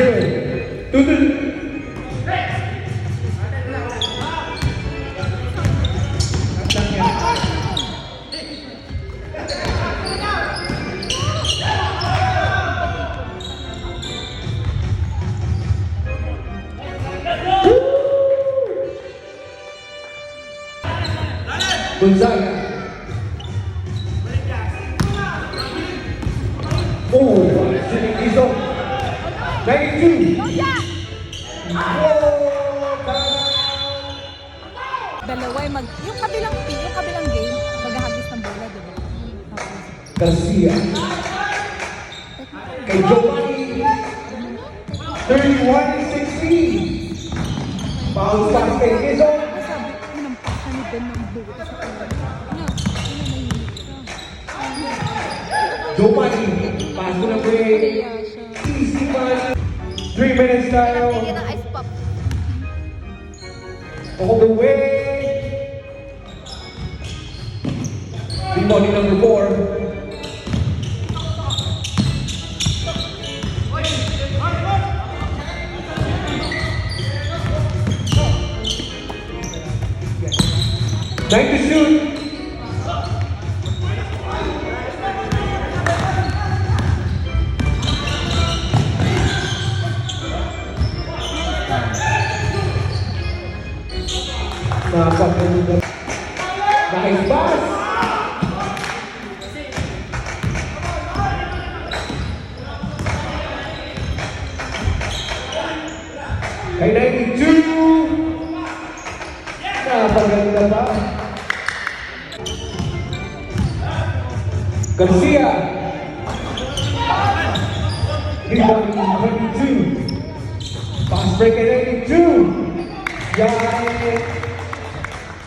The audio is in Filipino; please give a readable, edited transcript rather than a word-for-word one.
April. Tutun. Gonzaga. Oh, Sinikiso. 92. Dalawa yung kabilang game, maghahagis ng bola, di ba? Garcia. Kay Giovanni. 31-16. Bounce pass kay Quezon. Sabi, inampasan ni Ben ng bola sa kanila. Nahimik siya. Giovanni. Pass ko na po easy man. 3 minutes tayo. Tingin ng ice pop. All the way. Rebounding number 4. Time to shoot. Napakaganda. Nice pass. Kay 92. Napakaganda pa. Garcia. Rebounding 22. Pass break at 82. Yan.